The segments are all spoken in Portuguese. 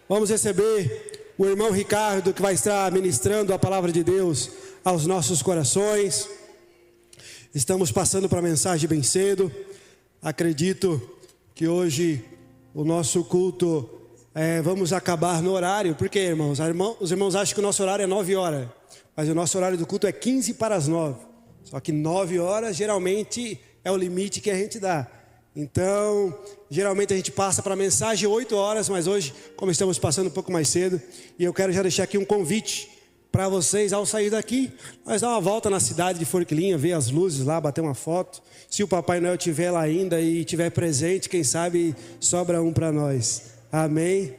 Vamos receber o irmão Ricardo, que vai estar ministrando a palavra de Deus aos nossos corações. Estamos passando para a mensagem bem cedo. Acredito que hoje o nosso culto, vamos acabar no horário. Por quê, irmãos? Os irmãos acham que o nosso horário é 9 horas, mas o nosso horário do culto é 15 para as 9. Só que 9 horas geralmente é o limite que a gente dá. Então, geralmente a gente passa para a mensagem 8 horas, mas hoje, como estamos passando um pouco mais cedo, e eu quero já deixar aqui um convite para vocês, ao sair daqui, nós dar uma volta na cidade de Forquilinha, ver as luzes lá, bater uma foto. Se o Papai Noel estiver lá ainda e estiver presente, quem sabe sobra um para nós. Amém?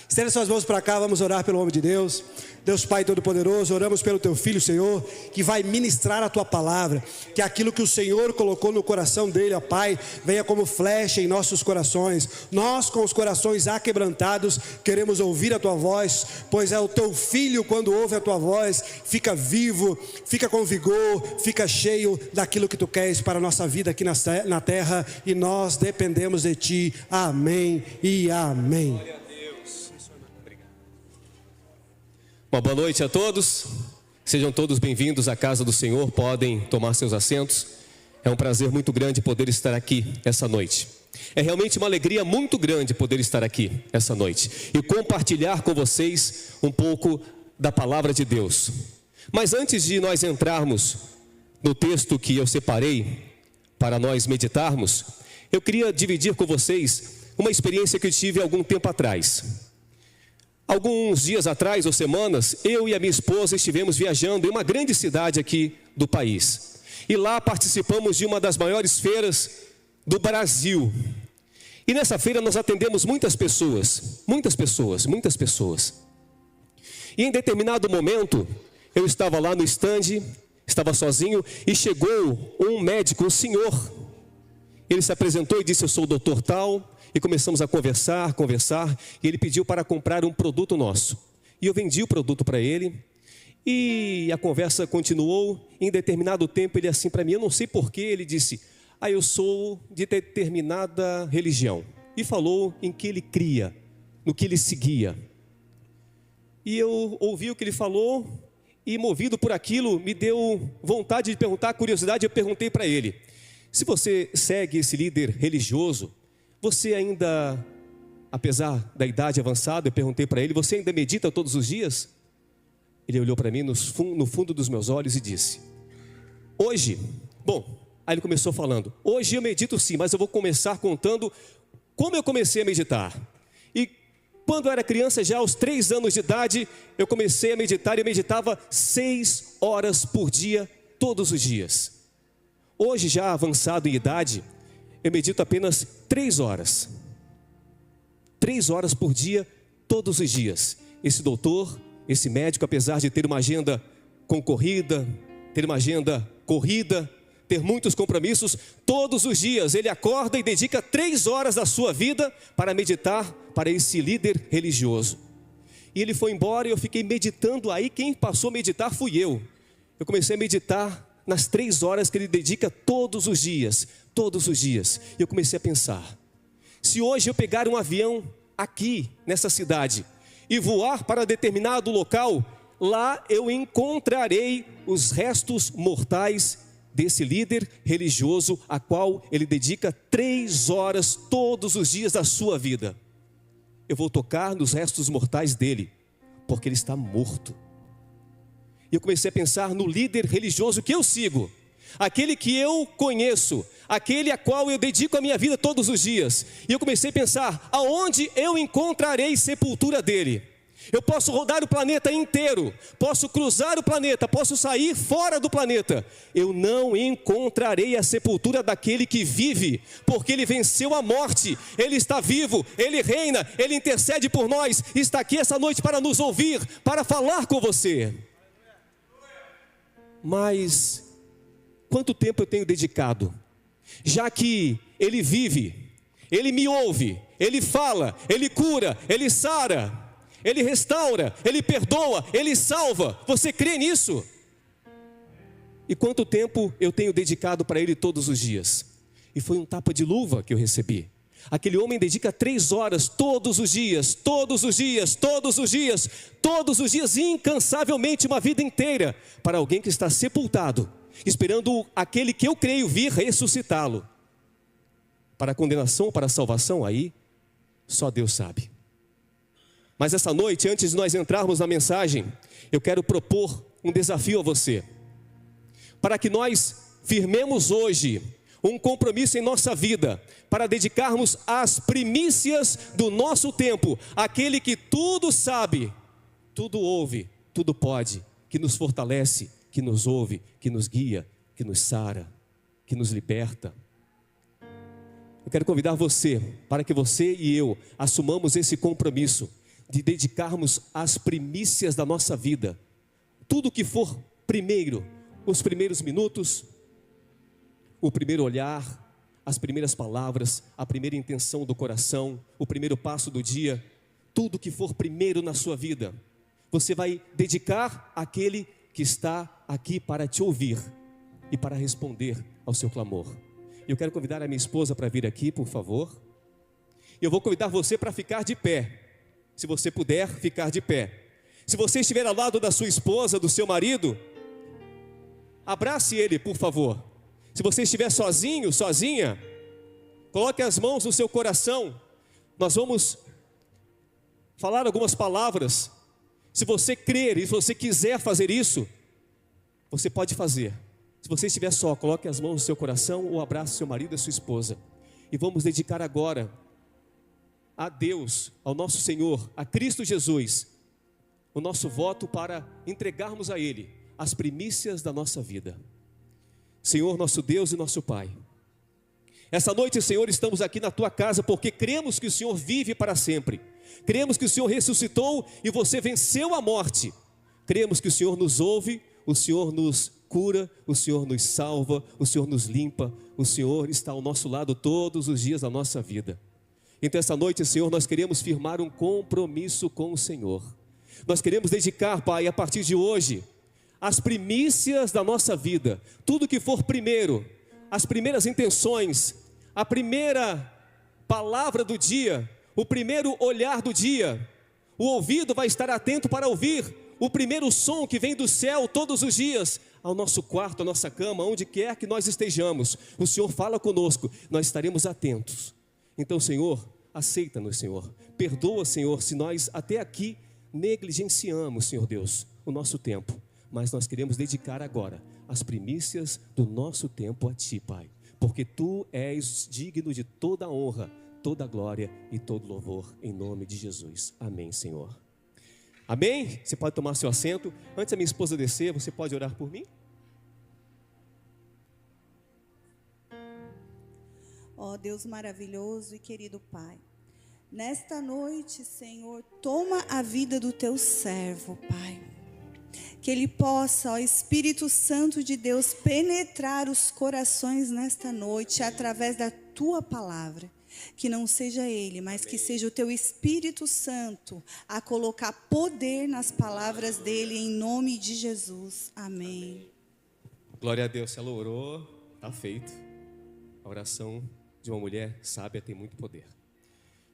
Estenda suas mãos para cá, vamos orar pelo homem de Deus. Deus Pai Todo-Poderoso, oramos pelo Teu Filho, Senhor, que vai ministrar a Tua palavra, que aquilo que o Senhor colocou no coração dele, ó Pai, venha como flecha em nossos corações. Nós, com os corações aquebrantados, queremos ouvir a Tua voz, pois é o Teu Filho, quando ouve a Tua voz, fica vivo, fica com vigor, fica cheio daquilo que Tu queres para a nossa vida aqui na terra, e nós dependemos de Ti. Amém e amém. Uma boa noite a todos, sejam todos bem-vindos à casa do Senhor, podem tomar seus assentos. É um prazer muito grande poder estar aqui essa noite. É realmente uma alegria muito grande poder estar aqui essa noite e compartilhar com vocês um pouco da palavra de Deus. Mas antes de nós entrarmos no texto que eu separei para nós meditarmos, eu queria dividir com vocês uma experiência que eu tive algum tempo atrás. Alguns dias atrás, ou semanas, eu e a minha esposa estivemos viajando em uma grande cidade aqui do país. E lá participamos de uma das maiores feiras do Brasil. E nessa feira nós atendemos muitas pessoas. E em determinado momento, eu estava lá no stand, estava sozinho, e chegou um médico, um senhor. Ele se apresentou e disse: eu sou o doutor tal. E começamos a conversar, e ele pediu para comprar um produto nosso. E eu vendi o produto para ele, e a conversa continuou. Em determinado tempo ele assim para mim, eu não sei porquê, ele disse: eu sou de determinada religião. E falou em que ele cria, no que ele seguia. E eu ouvi o que ele falou, e movido por aquilo, me deu vontade de perguntar, curiosidade, eu perguntei para ele: se você segue esse líder religioso, você ainda, apesar da idade avançada, eu perguntei para ele, você ainda medita todos os dias? Ele olhou para mim no fundo dos meus olhos e disse: hoje, aí ele começou falando, hoje eu medito sim, mas eu vou começar contando como eu comecei a meditar. E quando eu era criança, já aos 3 anos de idade, eu comecei a meditar, e eu meditava 6 horas por dia, todos os dias. Hoje, já avançado em idade, eu medito apenas 3 horas. 3 horas por dia, todos os dias. Esse doutor, esse médico, apesar de ter uma agenda concorrida, ter uma agenda corrida, ter muitos compromissos, todos os dias ele acorda e dedica 3 horas da sua vida para meditar para esse líder religioso. E ele foi embora e eu fiquei meditando aí. Quem passou a meditar fui eu. Eu comecei a meditar nas 3 horas que ele dedica todos os dias. E eu comecei a pensar: se hoje eu pegar um avião aqui nessa cidade e voar para determinado local, lá eu encontrarei os restos mortais desse líder religioso, a qual ele dedica 3 horas todos os dias da sua vida. Eu vou tocar nos restos mortais dele, porque ele está morto. E eu comecei a pensar no líder religioso que eu sigo, aquele que eu conheço, aquele a qual eu dedico a minha vida todos os dias. E eu comecei a pensar, aonde eu encontrarei sepultura dele? Eu posso rodar o planeta inteiro, posso cruzar o planeta, posso sair fora do planeta, eu não encontrarei a sepultura daquele que vive, porque ele venceu a morte, ele está vivo, ele reina, ele intercede por nós, está aqui essa noite para nos ouvir, para falar com você. Mas quanto tempo eu tenho dedicado? Já que ele vive, ele me ouve, ele fala, ele cura, ele sara, ele restaura, ele perdoa, ele salva. Você crê nisso? E quanto tempo eu tenho dedicado para ele todos os dias? E foi um tapa de luva que eu recebi. Aquele homem dedica 3 horas todos os dias, incansavelmente, uma vida inteira, para alguém que está sepultado, esperando aquele que eu creio vir ressuscitá-lo. Para a condenação ou para a salvação, aí só Deus sabe. Mas essa noite, antes de nós entrarmos na mensagem, eu quero propor um desafio a você, para que nós firmemos hoje um compromisso em nossa vida, para dedicarmos as primícias do nosso tempo àquele que tudo sabe, tudo ouve, tudo pode, que nos fortalece, que nos ouve, que nos guia, que nos sara, que nos liberta. Eu quero convidar você, para que você e eu assumamos esse compromisso de dedicarmos as primícias da nossa vida, tudo que for primeiro, os primeiros minutos, o primeiro olhar, as primeiras palavras, a primeira intenção do coração, o primeiro passo do dia, tudo que for primeiro na sua vida, você vai dedicar àquele que está aqui para te ouvir e para responder ao seu clamor. Eu quero convidar a minha esposa para vir aqui, por favor. Eu vou convidar você para ficar de pé, se você puder ficar de pé. Se você estiver ao lado da sua esposa, do seu marido, abrace ele, por favor. Se você estiver sozinho, sozinha, coloque as mãos no seu coração. Nós vamos falar algumas palavras. Se você crer e se você quiser fazer isso, você pode fazer. Se você estiver só, coloque as mãos no seu coração ou abrace seu marido e sua esposa. E vamos dedicar agora a Deus, ao nosso Senhor, a Cristo Jesus, o nosso voto para entregarmos a Ele as primícias da nossa vida. Senhor, nosso Deus e nosso Pai, essa noite, Senhor, estamos aqui na Tua casa porque cremos que o Senhor vive para sempre. Cremos que o Senhor ressuscitou e você venceu a morte. Cremos que o Senhor nos ouve, o Senhor nos cura, o Senhor nos salva, o Senhor nos limpa, o Senhor está ao nosso lado todos os dias da nossa vida. Então essa noite, Senhor, nós queremos firmar um compromisso com o Senhor. Nós queremos dedicar, Pai, a partir de hoje, as primícias da nossa vida, tudo que for primeiro, as primeiras intenções, a primeira palavra do dia, o primeiro olhar do dia, o ouvido vai estar atento para ouvir o primeiro som que vem do céu todos os dias, ao nosso quarto, à nossa cama, onde quer que nós estejamos, o Senhor fala conosco, nós estaremos atentos. Então, Senhor, aceita-nos, Senhor, perdoa, Senhor, se nós até aqui negligenciamos, Senhor Deus, o nosso tempo, mas nós queremos dedicar agora as primícias do nosso tempo a Ti, Pai, porque Tu és digno de toda a honra, toda a glória e todo louvor, em nome de Jesus. Amém, Senhor. Amém? Você pode tomar seu assento. Antes da minha esposa descer, você pode orar por mim? Ó Deus maravilhoso e querido Pai, nesta noite, Senhor, toma a vida do Teu servo, Pai. Que ele possa, ó Espírito Santo de Deus, penetrar os corações nesta noite através da Tua palavra. Que não seja ele, mas que seja o Teu Espírito Santo a colocar poder nas palavras dele, em nome de Jesus. Amém. Glória a Deus, se ela orou, está feito. A oração de uma mulher sábia tem muito poder.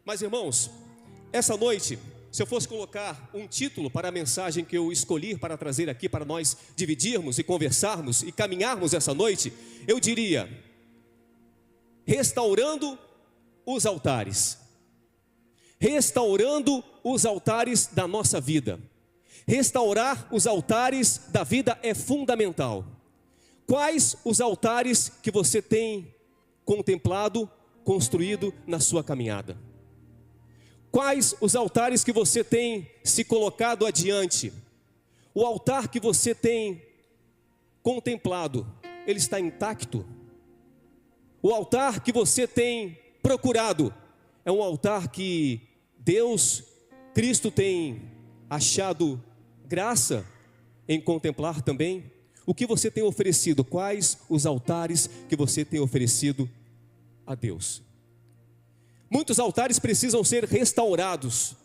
Mas, irmãos, essa noite, se eu fosse colocar um título para a mensagem que eu escolhi para trazer aqui, para nós dividirmos e conversarmos e caminharmos essa noite, eu diria: restaurando os altares. Restaurando os altares da nossa vida. Restaurar os altares da vida é fundamental. Quais os altares que você tem contemplado, construído na sua caminhada? Quais os altares que você tem se colocado adiante? O altar que você tem contemplado, ele está intacto? O altar que você tem procurado é um altar que Deus, Cristo, tem achado graça em contemplar também? O que você tem oferecido? Quais os altares que você tem oferecido a Deus? Muitos altares precisam ser restaurados.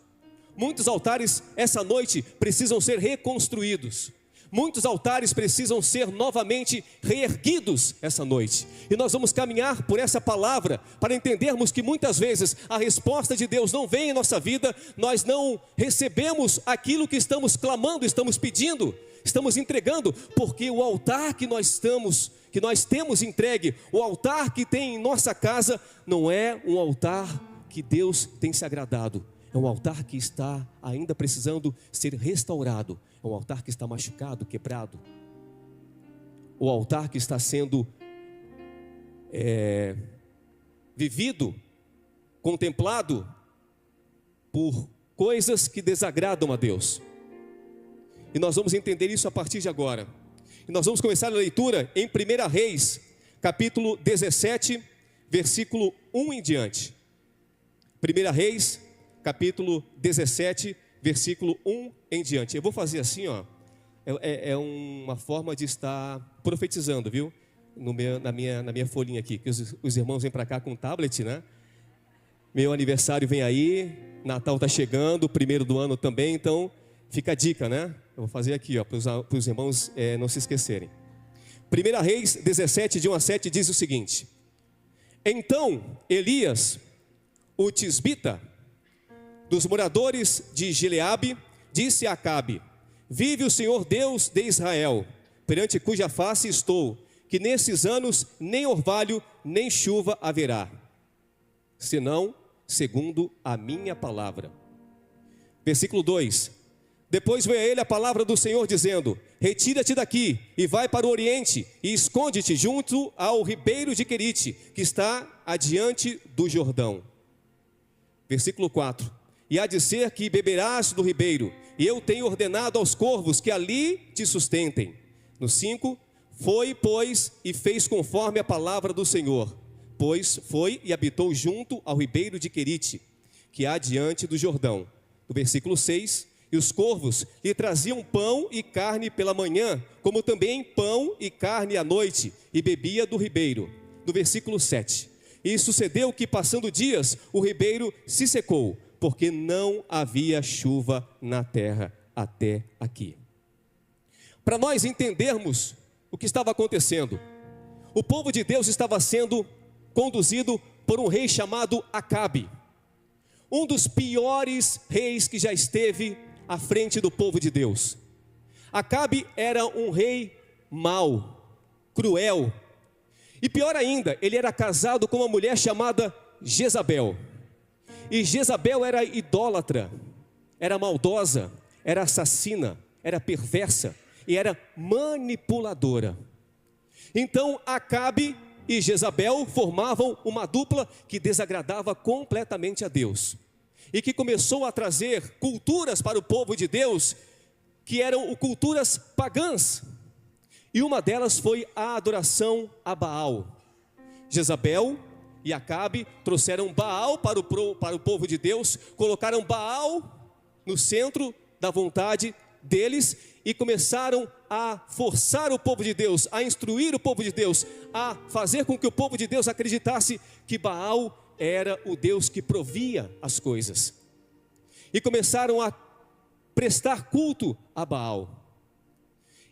Muitos altares essa noite precisam ser reconstruídos. Muitos altares precisam ser novamente reerguidos essa noite. E nós vamos caminhar por essa palavra para entendermos que muitas vezes a resposta de Deus não vem em nossa vida, nós não recebemos aquilo que estamos clamando, estamos pedindo, estamos entregando, porque o altar que nós temos entregue, o altar que tem em nossa casa, não é um altar que Deus tem se agradado. É um altar que está ainda precisando ser restaurado. É um altar que está machucado, quebrado. O altar que está sendo vivido, contemplado por coisas que desagradam a Deus. E nós vamos entender isso a partir de agora. E nós vamos começar a leitura em 1 Reis, capítulo 17, versículo 1 em diante. 1 Reis, capítulo 17, versículo 1 em diante. Eu vou fazer assim, ó. É uma forma de estar profetizando, viu? Na minha folhinha aqui, que os irmãos vêm para cá com tablet, né? Meu aniversário vem aí, Natal está chegando, primeiro do ano também, então fica a dica, né? Eu vou fazer aqui, ó, para os irmãos não se esquecerem. 1 Reis 17, de 1 a 7, diz o seguinte: Então Elias, o tisbita, dos moradores de Gileabe, disse a Acabe: Vive o Senhor Deus de Israel, perante cuja face estou, que nesses anos nem orvalho nem chuva haverá, senão segundo a minha palavra. Versículo 2: Depois veio a ele a palavra do Senhor dizendo: Retira-te daqui e vai para o oriente e esconde-te junto ao ribeiro de Querite, que está adiante do Jordão. Versículo 4: E há de ser que beberás do ribeiro, e eu tenho ordenado aos corvos que ali te sustentem. No 5: Foi, pois, e fez conforme a palavra do Senhor, pois foi e habitou junto ao ribeiro de Querite, que há diante do Jordão. No versículo 6: E os corvos lhe traziam pão e carne pela manhã, como também pão e carne à noite, e bebia do ribeiro. No versículo 7: E sucedeu que, passando dias, o ribeiro se secou, porque não havia chuva na terra até aqui. Para nós entendermos o que estava acontecendo, o povo de Deus estava sendo conduzido por um rei chamado Acabe, um dos piores reis que já esteve à frente do povo de Deus. Acabe era um rei mau, cruel, e pior ainda, ele era casado com uma mulher chamada Jezabel. E Jezabel era idólatra, era maldosa, era assassina, era perversa e era manipuladora. Então Acabe e Jezabel formavam uma dupla que desagradava completamente a Deus, e que começou a trazer culturas para o povo de Deus, que eram culturas pagãs, e uma delas foi a adoração a Baal. Jezabel e Acabe trouxeram Baal para o povo de Deus, colocaram Baal no centro da vontade deles e começaram a forçar o povo de Deus, a instruir o povo de Deus, a fazer com que o povo de Deus acreditasse que Baal era o Deus que provia as coisas. E começaram a prestar culto a Baal.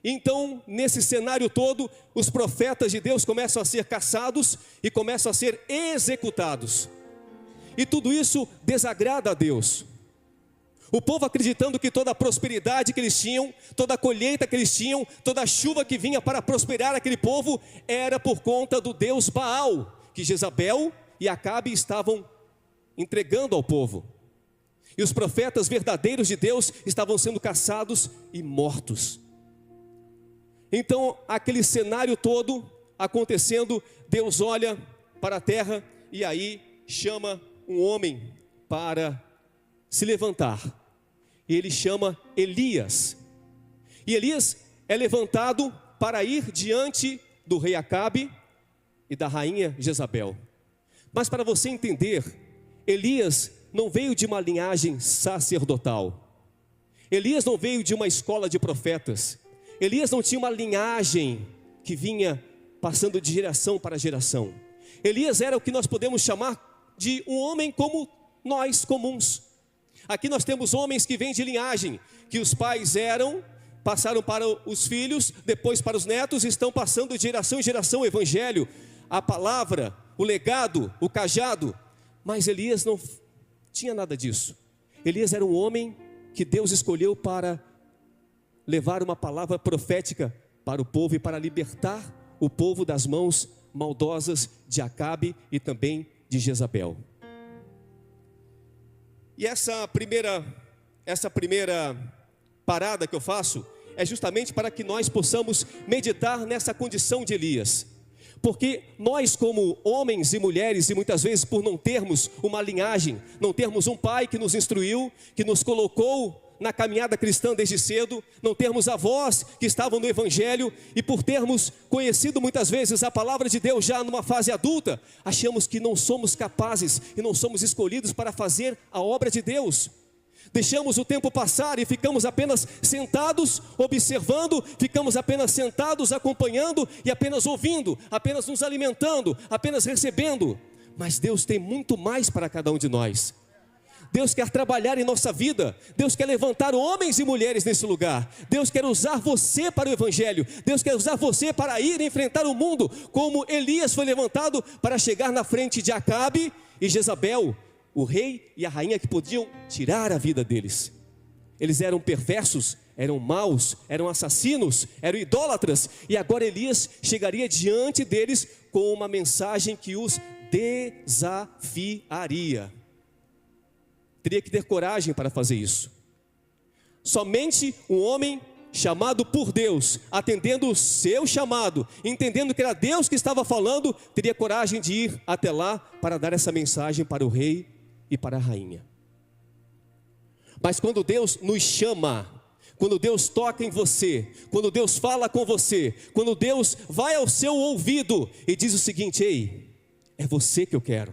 Então, nesse cenário todo, os profetas de Deus começam a ser caçados e começam a ser executados. E tudo isso desagrada a Deus. O povo acreditando que toda a prosperidade que eles tinham, toda a colheita que eles tinham, toda a chuva que vinha para prosperar aquele povo, era por conta do Deus Baal, que Jezabel e Acabe estavam entregando ao povo. E os profetas verdadeiros de Deus estavam sendo caçados e mortos. Então, aquele cenário todo acontecendo, Deus olha para a terra e aí chama um homem para se levantar. E ele chama Elias. E Elias é levantado para ir diante do rei Acabe e da rainha Jezabel. Mas para você entender, Elias não veio de uma linhagem sacerdotal. Elias não veio de uma escola de profetas. Elias não tinha uma linhagem que vinha passando de geração para geração. Elias era o que nós podemos chamar de um homem como nós, comuns. Aqui nós temos homens que vêm de linhagem, que os pais eram passaram para os filhos, depois para os netos, estão passando de geração em geração o evangelho, a palavra, o legado, o cajado. Mas Elias não tinha nada disso. Elias era um homem que Deus escolheu para levar uma palavra profética para o povo e para libertar o povo das mãos maldosas de Acabe e também de Jezabel. E essa primeira parada que eu faço é justamente para que nós possamos meditar nessa condição de Elias. Porque nós, como homens e mulheres, e muitas vezes por não termos uma linhagem, não termos um pai que nos instruiu, que nos colocou na caminhada cristã desde cedo, não termos avós que estavam no evangelho, e por termos conhecido muitas vezes a palavra de Deus já numa fase adulta, achamos que não somos capazes e não somos escolhidos para fazer a obra de Deus. Deixamos o tempo passar e ficamos apenas sentados, observando, ficamos apenas sentados, acompanhando e apenas ouvindo, apenas nos alimentando, apenas recebendo. Mas Deus tem muito mais para cada um de nós. Deus quer trabalhar em nossa vida. Deus quer levantar homens e mulheres nesse lugar. Deus quer usar você para o evangelho. Deus quer usar você para ir enfrentar o mundo, como Elias foi levantado para chegar na frente de Acabe e Jezabel, o rei e a rainha que podiam tirar a vida deles. Eles eram perversos, eram maus, eram assassinos, eram idólatras, e agora Elias chegaria diante deles com uma mensagem que os desafiaria. Teria que ter coragem para fazer isso. Somente um homem chamado por Deus, atendendo o seu chamado, entendendo que era Deus que estava falando, teria coragem de ir até lá para dar essa mensagem para o rei e para a rainha. Mas quando Deus nos chama, quando Deus toca em você, quando Deus fala com você, quando Deus vai ao seu ouvido e diz o seguinte: ei, é você que eu quero.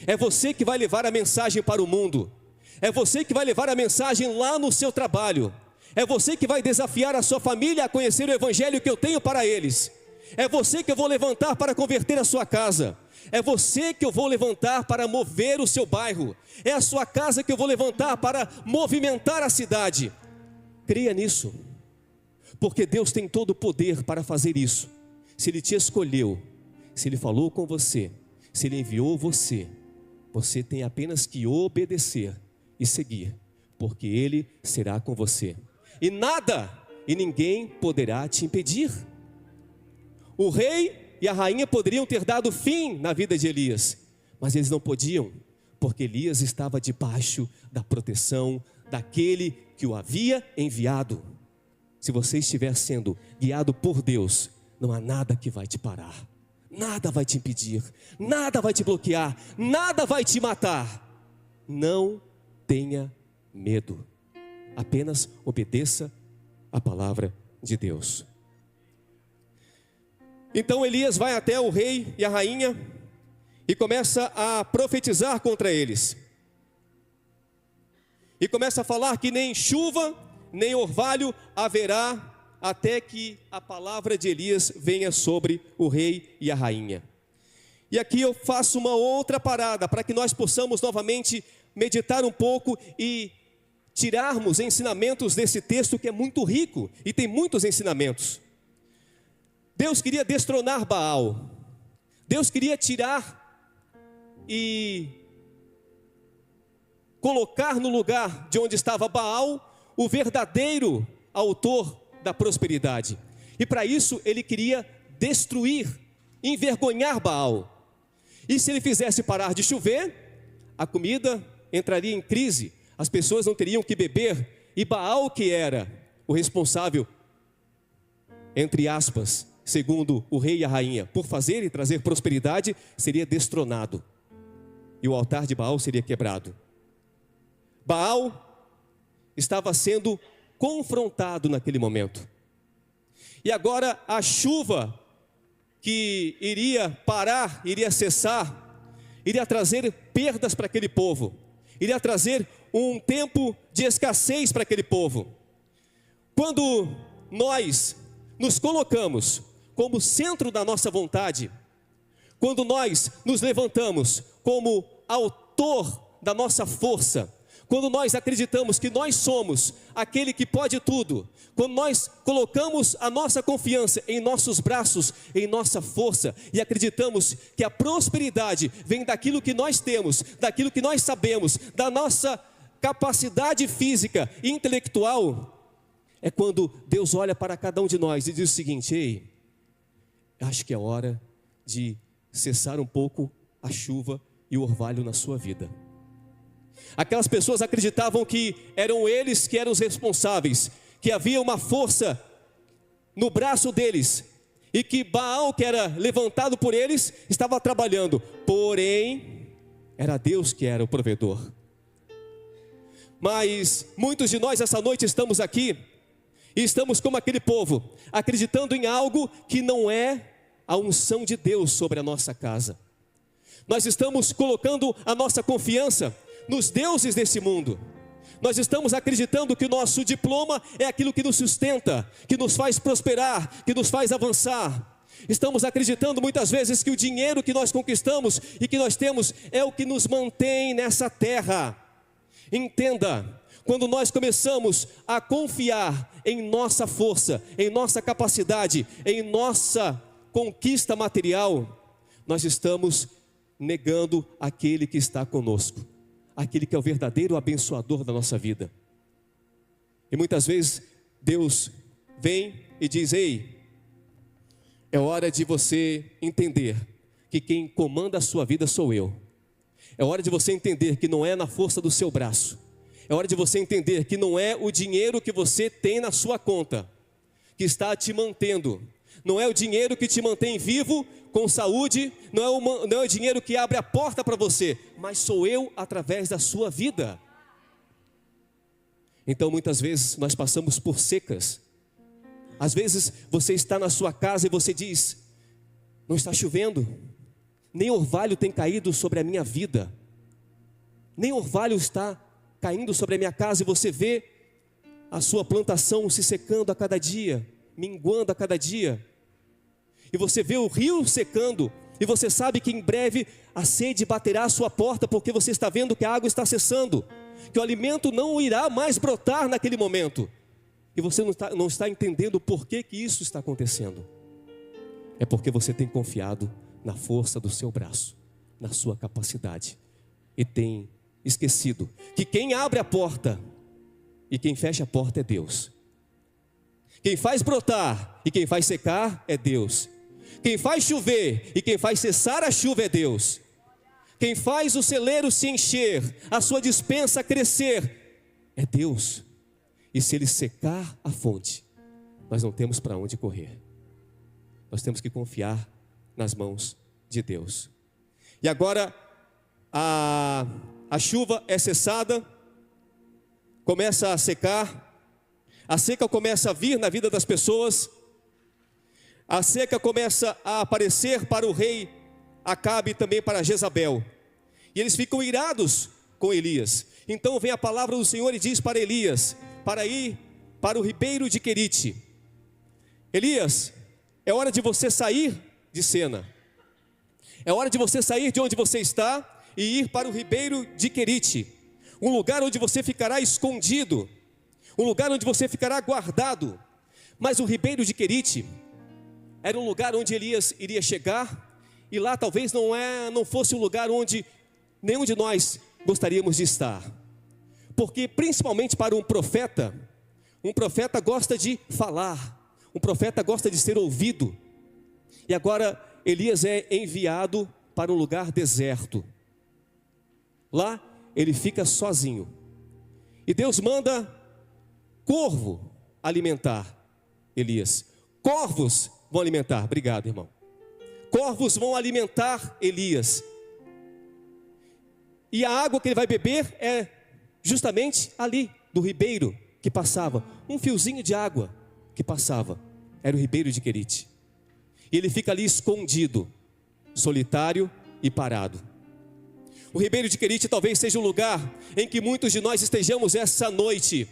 É você que vai levar a mensagem para o mundo. É você que vai levar a mensagem lá no seu trabalho. É você que vai desafiar a sua família a conhecer o evangelho que eu tenho para eles. É você que eu vou levantar para converter a sua casa. É você que eu vou levantar para mover o seu bairro. É a sua casa que eu vou levantar para movimentar a cidade. Creia nisso, porque Deus tem todo o poder para fazer isso. Se Ele te escolheu, se Ele falou com você, se Ele enviou você, você tem apenas que obedecer e seguir, porque Ele será com você. E nada e ninguém poderá te impedir. O rei e a rainha poderiam ter dado fim na vida de Elias, mas eles não podiam, porque Elias estava debaixo da proteção daquele que o havia enviado. Se você estiver sendo guiado por Deus, não há nada que vai te parar. Nada vai te impedir, nada vai te bloquear, nada vai te matar. Não tenha medo, apenas obedeça a palavra de Deus. Então Elias vai até o rei e a rainha e começa a profetizar contra eles. E começa a falar que nem chuva, nem orvalho haverá até que a palavra de Elias venha sobre o rei e a rainha. E aqui eu faço uma outra parada para que nós possamos novamente meditar um pouco e tirarmos ensinamentos desse texto que é muito rico e tem muitos ensinamentos. Deus queria destronar Baal. Deus queria tirar e colocar no lugar de onde estava Baal o verdadeiro autor da prosperidade. E para isso ele queria destruir, envergonhar Baal. E se ele fizesse parar de chover, a comida entraria em crise, as pessoas não teriam que beber, e Baal, que era o responsável, entre aspas, segundo o rei e a rainha, por fazer e trazer prosperidade, seria destronado, e o altar de Baal seria quebrado. Baal estava sendo confrontado naquele momento. E agora a chuva que iria parar, iria cessar, iria trazer perdas para aquele povo, iria trazer um tempo de escassez para aquele povo. Quando nós nos colocamos como centro da nossa vontade, quando nós nos levantamos como autor da nossa força, quando nós acreditamos que nós somos aquele que pode tudo, quando nós colocamos a nossa confiança em nossos braços, em nossa força, e acreditamos que a prosperidade vem daquilo que nós temos, daquilo que nós sabemos, da nossa capacidade física e intelectual, é quando Deus olha para cada um de nós e diz o seguinte: ei, acho que é hora de cessar um pouco a chuva e o orvalho na sua vida. Aquelas pessoas acreditavam que eram eles que eram os responsáveis, que havia uma força no braço deles, e que Baal, que era levantado por eles, estava trabalhando, porém, era Deus que era o provedor. Mas muitos de nós essa noite estamos aqui, e estamos como aquele povo, acreditando em algo que não é a unção de Deus sobre a nossa casa. Nós estamos colocando a nossa confiança nos deuses desse mundo. Nós estamos acreditando que o nosso diploma é aquilo que nos sustenta, que nos faz prosperar, que nos faz avançar. Estamos acreditando muitas vezes que o dinheiro que nós conquistamos e que nós temos é o que nos mantém nessa terra. Entenda, quando nós começamos a confiar em nossa força, em nossa capacidade, em nossa conquista material, nós estamos negando aquele que está conosco, aquele que é o verdadeiro abençoador da nossa vida. E muitas vezes Deus vem e diz: ei, é hora de você entender que quem comanda a sua vida sou eu. É hora de você entender que não é na força do seu braço. É hora de você entender que não é o dinheiro que você tem na sua conta que está te mantendo. Não é o dinheiro que te mantém vivo, com saúde, não é o dinheiro que abre a porta para você, mas sou eu através da sua vida. Então muitas vezes nós passamos por secas. Às vezes você está na sua casa e você diz: não está chovendo, nem orvalho tem caído sobre a minha vida, nem orvalho está caindo sobre a minha casa, e você vê a sua plantação se secando a cada dia, minguando a cada dia. E você vê o rio secando, e você sabe que em breve a sede baterá à sua porta, porque você está vendo que a água está cessando, que o alimento não irá mais brotar naquele momento, e você não está entendendo por que isso está acontecendo. É porque você tem confiado na força do seu braço, na sua capacidade, e tem esquecido que quem abre a porta e quem fecha a porta é Deus. Quem faz brotar e quem faz secar é Deus. Quem faz chover e quem faz cessar a chuva é Deus. Quem faz o celeiro se encher, a sua despensa crescer, é Deus. E se ele secar a fonte, nós não temos para onde correr. Nós temos que confiar nas mãos de Deus. E agora a chuva é cessada, começa a secar, a seca começa a vir na vida das pessoas. A seca começa a aparecer para o rei Acabe e também para Jezabel. E eles ficam irados com Elias. Então vem a palavra do Senhor e diz para Elias, para ir para o ribeiro de Querite: Elias, é hora de você sair de cena. É hora de você sair de onde você está e ir para o ribeiro de Querite, um lugar onde você ficará escondido, um lugar onde você ficará guardado. Mas o ribeiro de Querite era um lugar onde Elias iria chegar, e lá talvez não fosse um lugar onde nenhum de nós gostaríamos de estar, porque principalmente para um profeta gosta de falar, um profeta gosta de ser ouvido. E agora Elias é enviado para um lugar deserto. Lá ele fica sozinho, e Deus manda corvo alimentar Elias. Corvos vão alimentar, obrigado irmão. Corvos vão alimentar Elias. E a água que ele vai beber é justamente ali, do ribeiro que passava. Um fiozinho de água que passava, era o ribeiro de Querite. E ele fica ali escondido, solitário e parado. O ribeiro de Querite talvez seja um lugar em que muitos de nós estejamos essa noite.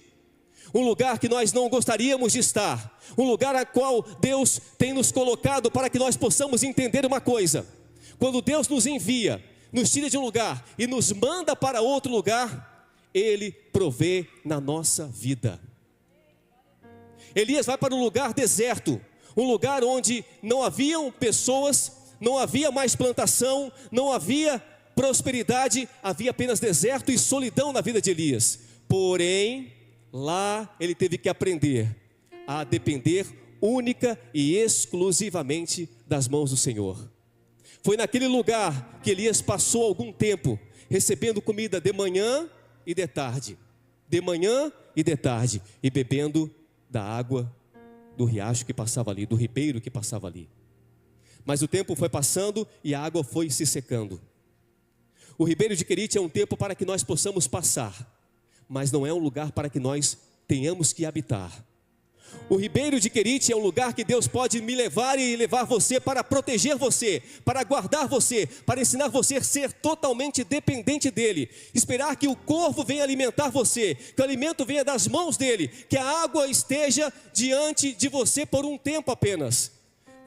Um lugar que nós não gostaríamos de estar. Um lugar a qual Deus tem nos colocado para que nós possamos entender uma coisa: quando Deus nos envia, nos tira de um lugar e nos manda para outro lugar, Ele provê na nossa vida. Elias vai para um lugar deserto, um lugar onde não haviam pessoas, não havia mais plantação, não havia prosperidade, havia apenas deserto e solidão na vida de Elias. Porém, lá ele teve que aprender a depender única e exclusivamente das mãos do Senhor. Foi naquele lugar que Elias passou algum tempo, recebendo comida de manhã e de tarde, e bebendo da água do riacho que passava ali, do ribeiro que passava ali. Mas o tempo foi passando e a água foi se secando. O ribeiro de Querite é um tempo para que nós possamos passar, mas não é um lugar para que nós tenhamos que habitar. O ribeiro de Querite é um lugar que Deus pode me levar e levar você para proteger você, para guardar você, para ensinar você a ser totalmente dependente dele, esperar que o corvo venha alimentar você, que o alimento venha das mãos dele, que a água esteja diante de você por um tempo apenas.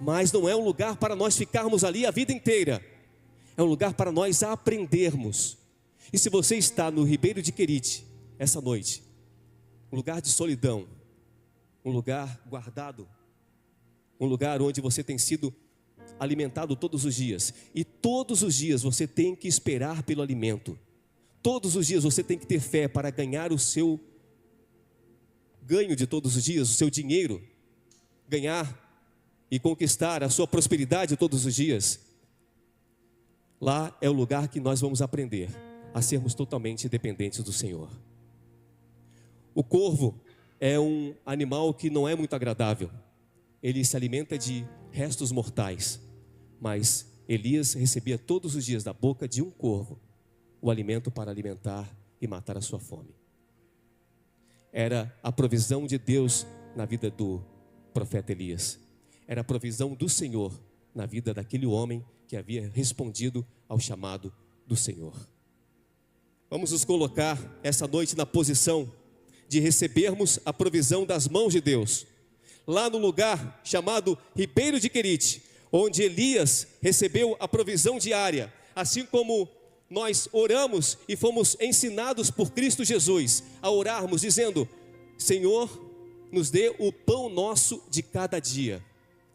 Mas não é um lugar para nós ficarmos ali a vida inteira, é um lugar para nós aprendermos. E se você está no ribeiro de Querite essa noite, um lugar de solidão, um lugar guardado, um lugar onde você tem sido alimentado todos os dias, e todos os dias você tem que esperar pelo alimento, todos os dias você tem que ter fé para ganhar o seu ganho de todos os dias, o seu dinheiro, ganhar e conquistar a sua prosperidade todos os dias. Lá é o lugar que nós vamos aprender a sermos totalmente dependentes do Senhor. O corvo é um animal que não é muito agradável, ele se alimenta de restos mortais, mas Elias recebia todos os dias da boca de um corvo o alimento para alimentar e matar a sua fome. Era a provisão de Deus na vida do profeta Elias, era a provisão do Senhor na vida daquele homem que havia respondido ao chamado do Senhor. Vamos nos colocar essa noite na posição de recebermos a provisão das mãos de Deus, lá no lugar chamado Ribeiro de Querite, onde Elias recebeu a provisão diária, assim como nós oramos e fomos ensinados por Cristo Jesus a orarmos, dizendo: Senhor, nos dê o pão nosso de cada dia.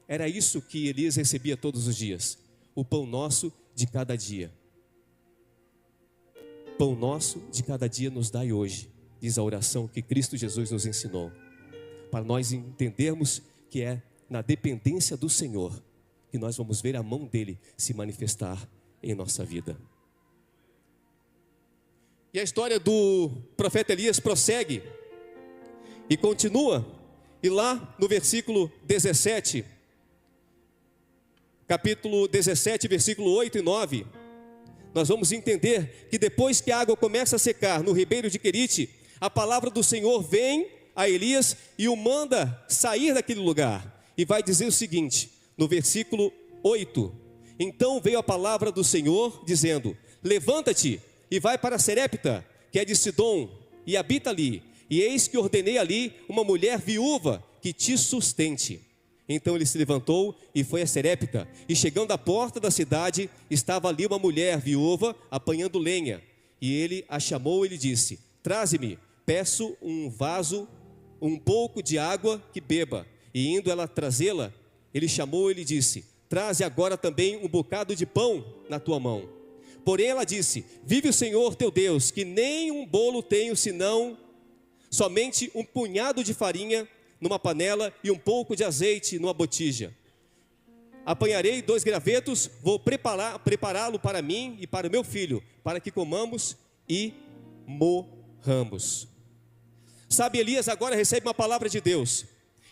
Era isso que Elias recebia todos os dias, o pão nosso de cada dia. Pão nosso de cada dia nos dai hoje, diz a oração que Cristo Jesus nos ensinou, para nós entendermos que é na dependência do Senhor que nós vamos ver a mão dele se manifestar em nossa vida. E a história do profeta Elias prossegue e continua, e lá no versículo 17, capítulo 17, versículo 8 e 9, nós vamos entender que depois que a água começa a secar no ribeiro de Querite, a palavra do Senhor vem a Elias e o manda sair daquele lugar. E vai dizer o seguinte, no versículo 8: Então veio a palavra do Senhor, dizendo: Levanta-te e vai para Serepta, que é de Sidom, e habita ali. E eis que ordenei ali uma mulher viúva que te sustente. Então ele se levantou e foi a Serepta. E chegando à porta da cidade, estava ali uma mulher viúva apanhando lenha. E ele a chamou e lhe disse: Traze-me, peço um vaso, um pouco de água que beba. E indo ela trazê-la, ele chamou e lhe disse: Traze agora também um bocado de pão na tua mão. Porém ela disse: Vive o Senhor teu Deus, que nem um bolo tenho, senão somente um punhado de farinha numa panela e um pouco de azeite numa botija. Apanharei 2 gravetos, vou prepará-lo para mim e para o meu filho, para que comamos e morramos. Sabe, Elias agora recebe uma palavra de Deus.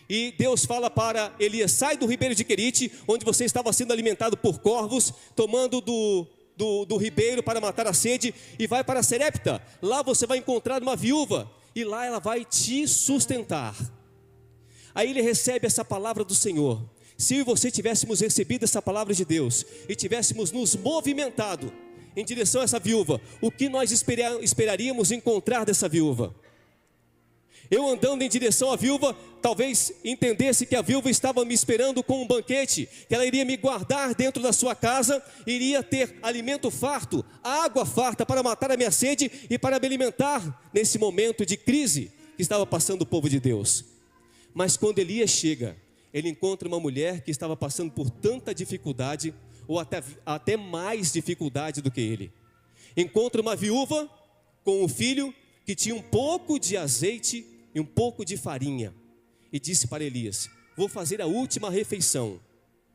E Deus fala para Elias: sai do ribeiro de Querite, onde você estava sendo alimentado por corvos, tomando do ribeiro para matar a sede, e vai para Serepta. Lá você vai encontrar uma viúva, e lá ela vai te sustentar. Aí ele recebe essa palavra do Senhor. Se eu e você tivéssemos recebido essa palavra de Deus, e tivéssemos nos movimentado em direção a essa viúva, o que nós esperaríamos encontrar dessa viúva? Eu andando em direção à viúva, talvez entendesse que a viúva estava me esperando com um banquete, que ela iria me guardar dentro da sua casa, iria ter alimento farto, água farta para matar a minha sede e para me alimentar nesse momento de crise que estava passando o povo de Deus. Mas quando Elias chega, ele encontra uma mulher que estava passando por tanta dificuldade, ou até mais dificuldade do que ele. Encontra uma viúva com um filho que tinha um pouco de azeite e um pouco de farinha, e disse para Elias: vou fazer a última refeição,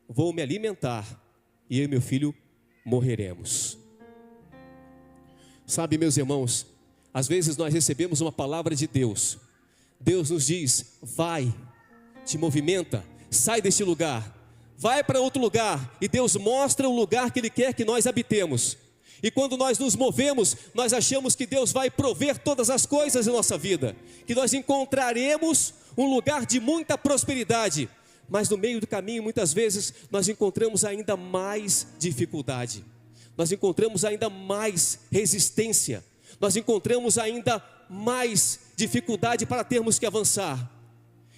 vou me alimentar, e eu e meu filho morreremos. Sabe, meus irmãos, às vezes nós recebemos uma palavra de Deus, Deus nos diz: vai, te movimenta, sai deste lugar, vai para outro lugar, e Deus mostra o lugar que Ele quer que nós habitemos. E quando nós nos movemos, nós achamos que Deus vai prover todas as coisas em nossa vida, que nós encontraremos um lugar de muita prosperidade, mas no meio do caminho, muitas vezes, nós encontramos ainda mais dificuldade, nós encontramos ainda mais resistência, nós encontramos ainda mais dificuldade para termos que avançar,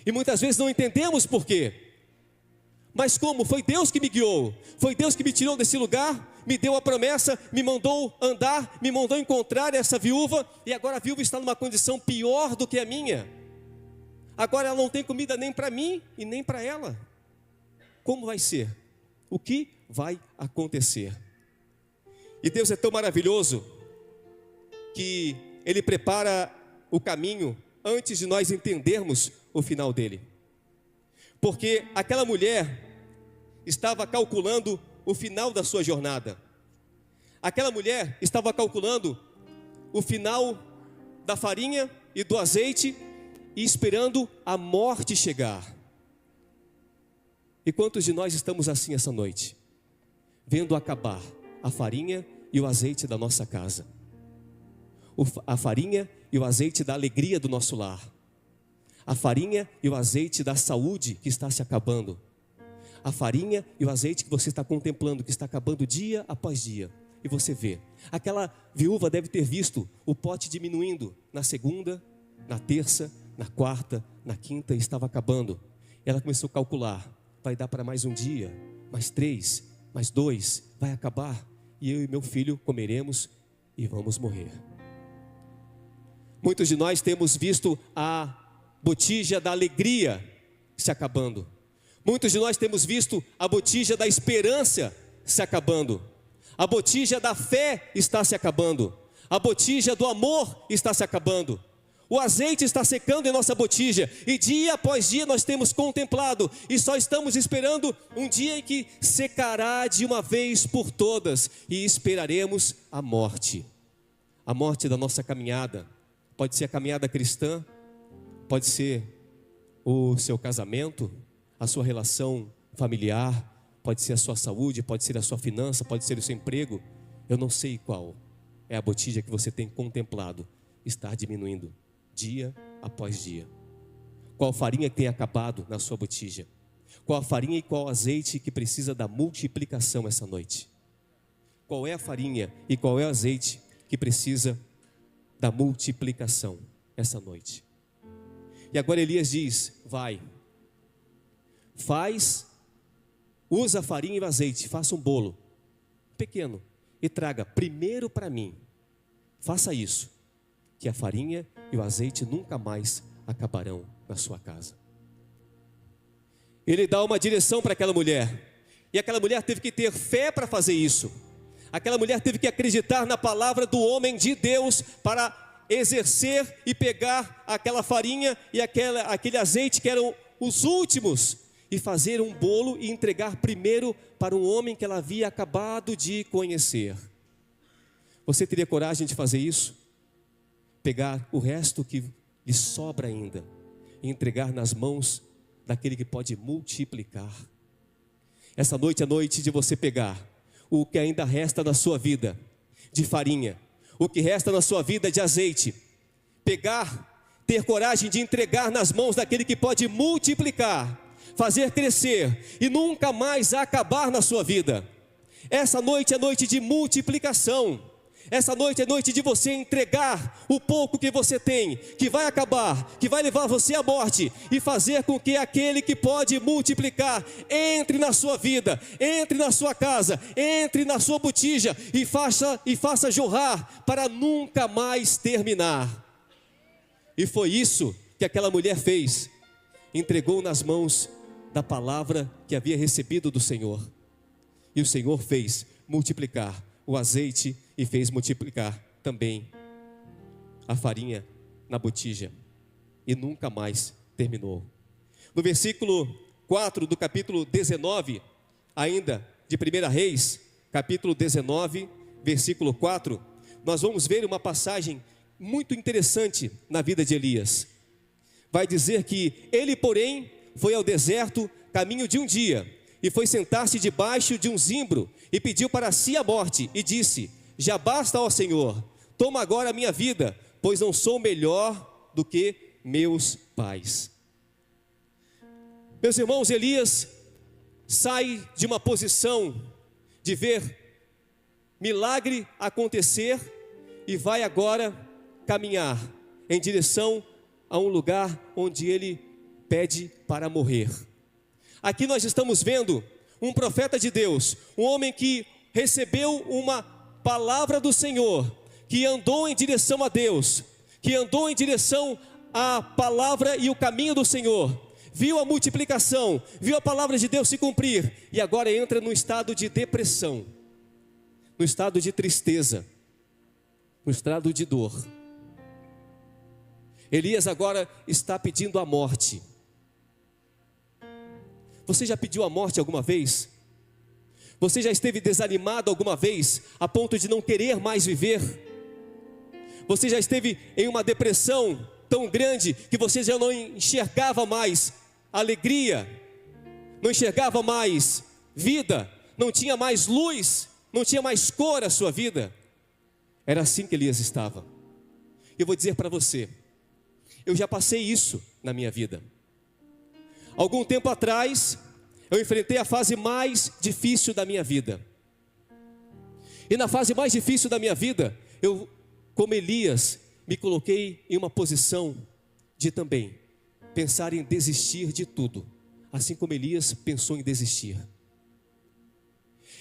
e muitas vezes não entendemos por quê. Mas como? Foi Deus que me guiou, foi Deus que me tirou desse lugar, me deu a promessa, me mandou andar, me mandou encontrar essa viúva, e agora a viúva está numa condição pior do que a minha. Agora ela não tem comida nem para mim e nem para ela. Como vai ser? O que vai acontecer? E Deus é tão maravilhoso que Ele prepara o caminho antes de nós entendermos o final dele. Porque aquela mulher estava calculando o final da sua jornada. Aquela mulher estava calculando o final da farinha e do azeite e esperando a morte chegar. E quantos de nós estamos assim essa noite? Vendo acabar a farinha e o azeite da nossa casa. A farinha e o azeite da alegria do nosso lar. A farinha e o azeite da saúde que está se acabando. A farinha e o azeite que você está contemplando, que está acabando dia após dia. E você vê, aquela viúva deve ter visto o pote diminuindo na segunda, na terça, na quarta, na quinta, e estava acabando. Ela começou a calcular, vai dar para mais um dia, mais 3, mais 2, vai acabar. E eu e meu filho comeremos e vamos morrer. Muitos de nós temos visto a botija da alegria se acabando. Muitos de nós temos visto a botija da esperança se acabando. A botija da fé está se acabando. A botija do amor está se acabando. O azeite está secando em nossa botija. E dia após dia nós temos contemplado. E só estamos esperando um dia em que secará de uma vez por todas. E esperaremos a morte. A morte da nossa caminhada. Pode ser a caminhada cristã. Pode ser o seu casamento, a sua relação familiar, pode ser a sua saúde, pode ser a sua finança, pode ser o seu emprego. Eu não sei qual é a botija que você tem contemplado estar diminuindo dia após dia. Qual farinha que tem acabado na sua botija? Qual a farinha e qual azeite que precisa da multiplicação essa noite? Qual é a farinha e qual é o azeite que precisa da multiplicação essa noite? E agora Elias diz: vai, usa a farinha e o azeite, faça um bolo pequeno e traga primeiro para mim. Faça isso, que a farinha e o azeite nunca mais acabarão na sua casa. Ele dá uma direção para aquela mulher, e aquela mulher teve que ter fé para fazer isso. Aquela mulher teve que acreditar na palavra do homem de Deus para exercer e pegar aquela farinha e aquele azeite que eram os últimos, e fazer um bolo e entregar primeiro para um homem que ela havia acabado de conhecer. Você teria coragem de fazer isso? Pegar o resto que lhe sobra ainda e entregar nas mãos daquele que pode multiplicar. Essa noite é a noite de você pegar o que ainda resta na sua vida de farinha, o que resta na sua vida de azeite, pegar, ter coragem de entregar nas mãos daquele que pode multiplicar, fazer crescer e nunca mais acabar na sua vida. Essa noite é noite de multiplicação. Essa noite é noite de você entregar o pouco que você tem, que vai acabar, que vai levar você à morte, e fazer com que aquele que pode multiplicar entre na sua vida, entre na sua casa, entre na sua botija e faça jorrar para nunca mais terminar. E foi isso que aquela mulher fez, entregou nas mãos da palavra que havia recebido do Senhor, e o Senhor fez multiplicar o azeite e fez multiplicar também a farinha na botija, e nunca mais terminou. No versículo 4 do capítulo 19, ainda de 1 Reis, capítulo 19, versículo 4, nós vamos ver uma passagem muito interessante na vida de Elias. Vai dizer que ele, porém, foi ao deserto caminho de um dia, e foi sentar-se debaixo de um zimbro, e pediu para si a morte, e disse: já basta, ó Senhor, toma agora a minha vida, pois não sou melhor do que meus pais. Meus irmãos, Elias sai de uma posição de ver milagre acontecer, e vai agora caminhar em direção a um lugar onde ele pede para morrer. Aqui nós estamos vendo um profeta de Deus, um homem que recebeu uma palavra do Senhor, que andou em direção a Deus, que andou em direção à palavra e o caminho do Senhor, viu a multiplicação, viu a palavra de Deus se cumprir, e agora entra num estado de depressão, no estado de tristeza, no estado de dor. Elias agora está pedindo a morte. Você já pediu a morte alguma vez? Você já esteve desanimado alguma vez, a ponto de não querer mais viver? Você já esteve em uma depressão tão grande, que você já não enxergava mais alegria, não enxergava mais vida, não tinha mais luz, não tinha mais cor a sua vida? Era assim que Elias estava. Eu vou dizer para você, eu já passei isso na minha vida. Algum tempo atrás, eu enfrentei a fase mais difícil da minha vida. E na fase mais difícil da minha vida, eu, como Elias, me coloquei em uma posição de também pensar em desistir de tudo, assim como Elias pensou em desistir.